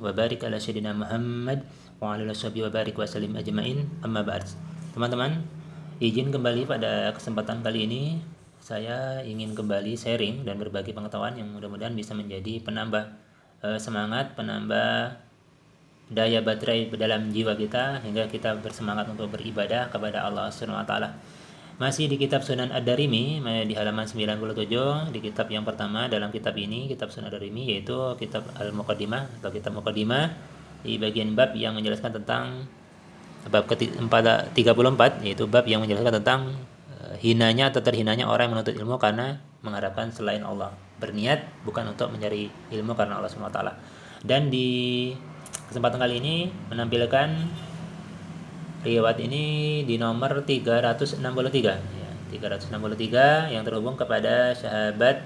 wa barik ala sayyidina Muhammad wa ala alihi wa barik wa sallim ajmain. Amma ba'd. Teman-teman, izin kembali pada kesempatan kali ini saya ingin kembali sharing dan berbagi pengetahuan yang mudah-mudahan bisa menjadi penambah semangat, penambah daya baterai dalam jiwa kita hingga kita bersemangat untuk beribadah kepada Allah Subhanahu wa taala. Masih di kitab Sunan Ad-Darimi di halaman 97, di kitab yang pertama dalam kitab ini, kitab Sunan Ad-Darimi, yaitu kitab Al-Muqaddimah atau kitab Muqaddimah, di bagian bab yang menjelaskan tentang bab ke-34, yaitu bab yang menjelaskan tentang hinanya atau terhinanya orang yang menuntut ilmu karena mengharapkan selain Allah, berniat bukan untuk mencari ilmu karena Allah SWT. Dan di kesempatan kali ini menampilkan riwayat ini di nomor 363 ya, 363 yang terhubung kepada sahabat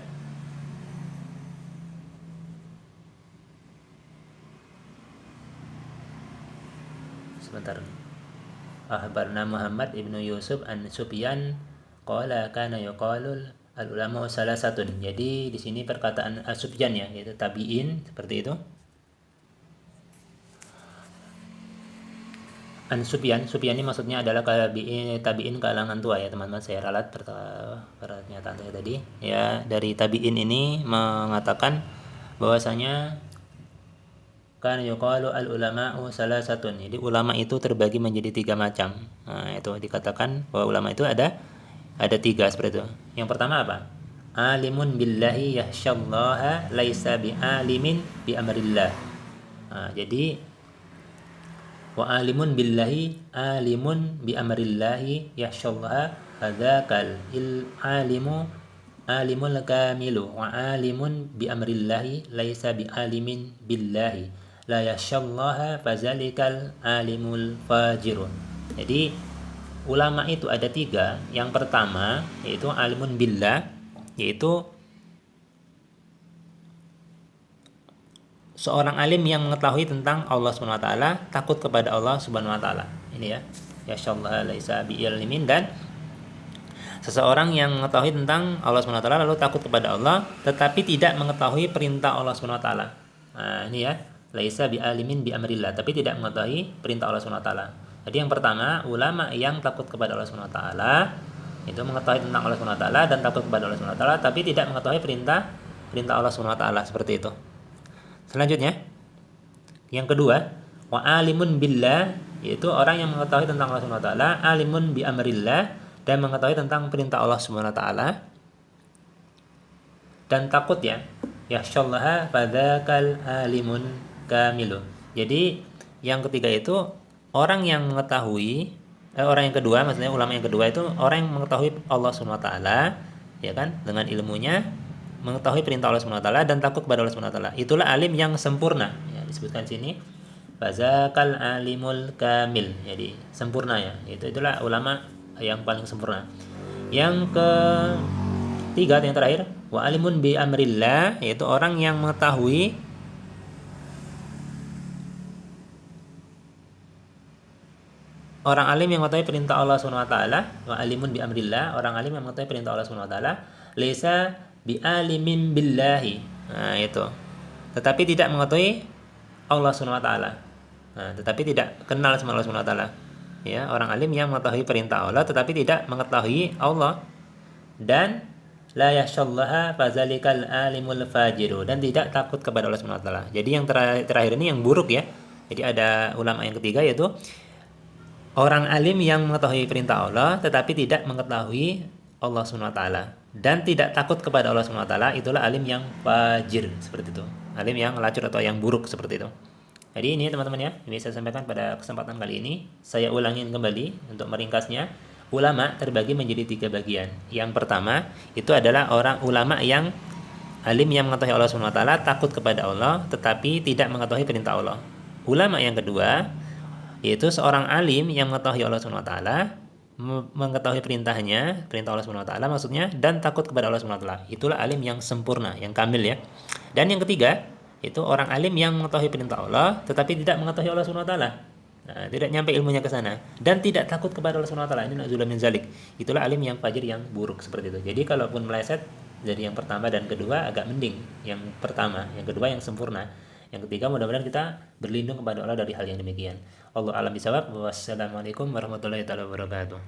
Akhbarna Muhammad ibnu Yusuf an Sufyan qala kana yuqalul al ulama salasatun. Jadi di sini perkataan Sufyan ya, yaitu tabi'in seperti itu. An Sufyan ini maksudnya adalah tabi'in kalangan tua ya teman-teman. Saya ralat pernyataan saya tadi ya, dari tabi'in ini mengatakan bahwasanya kan yuqalu al ulama'u salasatun. Jadi ulama itu terbagi menjadi 3 macam. Nah, itu dikatakan bahwa ulama itu ada 3 seperti itu. Yang pertama apa? Alimun billahi yahsyallaha laisa bi'alimin bi amrillah. Nah, jadi wa alimun billahi alimun bi amrillahi yahsyallaha hadzakal alimu alimul kamilu wa alimun bi amrillahi laisa bi alimin billahi la yahsyallaha fazalikal alimul fajirun. Jadi ulama itu ada 3. Yang pertama yaitu alimun billah, yaitu seorang alim yang mengetahui tentang Allah Subhanahu wa taala, takut kepada Allah Subhanahu wa taala. Ini ya. Yashallah laisa bi'ilmin, dan seseorang yang mengetahui tentang Allah Subhanahu wa taala lalu takut kepada Allah tetapi tidak mengetahui perintah Allah Subhanahu wa taala. Nah, ini ya. Laisa bi'alimin bi amrillah, tapi tidak mengetahui perintah Allah Subhanahu wa taala. Jadi yang pertama, ulama yang takut kepada Allah Subhanahu wa taala itu mengetahui tentang Allah Subhanahu wa taala dan takut kepada Allah Subhanahu wa taala tapi tidak mengetahui perintah Allah Subhanahu wa taala, seperti itu. Selanjutnya, yang kedua, wa alimun billah, yaitu orang yang mengetahui tentang Allah Subhanahu wa taala, alimun bi amrillah, dan mengetahui tentang perintah Allah Subhanahu wa taala dan takut ya. Yahsyallaha fadzakal alimun kamilu. Jadi yang ketiga itu orang yang mengetahui orang yang kedua, maksudnya ulama yang kedua itu orang yang mengetahui Allah Subhanahu wa taala, ya kan, dengan ilmunya, mengetahui perintah Allah Subhanahu wa taala dan takut kepada Allah Subhanahu wa taala. Itulah alim yang sempurna. Ya, disebutkan sini fazakal alimul kamil. Jadi sempurna ya. Itulah ulama yang paling sempurna. Yang ketiga, yang terakhir, wa alimun bi amrillah, yaitu orang yang mengetahui orang alim yang mengetahui perintah Allah Subhanahu wa taala, wa alimun bi amrillah, orang alim yang mengetahui perintah Allah Subhanahu wa taala, laisa bi alimin billahi. Nah, itu. Tetapi tidak mengetahui Allah Subhanahu wa taala. Nah, tetapi tidak kenal sama Allah Subhanahu wa taala. Ya, orang alim yang mengetahui perintah Allah tetapi tidak mengetahui Allah, dan la yahsyallaha fazalikal alimul fajiru, dan tidak takut kepada Allah Subhanahu wa taala. Jadi yang terakhir ini yang buruk ya. Jadi ada ulama yang ketiga, yaitu orang alim yang mengetahui perintah Allah tetapi tidak mengetahui Allah Subhanahu wa taala dan tidak takut kepada Allah Subhanahu wa taala, itulah alim yang fajir, seperti itu. Alim yang lacur atau yang buruk, seperti itu. Jadi ini teman-teman ya, ini saya sampaikan pada kesempatan kali ini. Saya ulangin kembali untuk meringkasnya. Ulama terbagi menjadi 3 bagian. Yang pertama itu adalah orang ulama yang alim yang mengetahui Allah Subhanahu wa taala, takut kepada Allah tetapi tidak mengetahui perintah Allah. Ulama yang kedua yaitu seorang alim yang mengetahui Allah Subhanahu wa taala, mengetahui perintah Allah Subhanahu wa taala maksudnya, dan takut kepada Allah Subhanahu wa taala. Itulah alim yang sempurna, yang kamil ya. Dan yang ketiga, itu orang alim yang mengetahui perintah Allah tetapi tidak mengetahui Allah Subhanahu wa taala. Nah, tidak nyampe ilmunya ke sana dan tidak takut kepada Allah Subhanahu wa taala. Ini na'udzubillah min zalik. Itulah alim yang fajir, yang buruk, seperti itu. Jadi kalaupun meleset jadi yang pertama dan kedua agak mending. Yang pertama, yang kedua yang sempurna. Yang ketiga, mudah-mudahan kita berlindung kepada Allah dari hal yang demikian. Allah alam bisawab. Wassalamualaikum warahmatullahi wabarakatuh.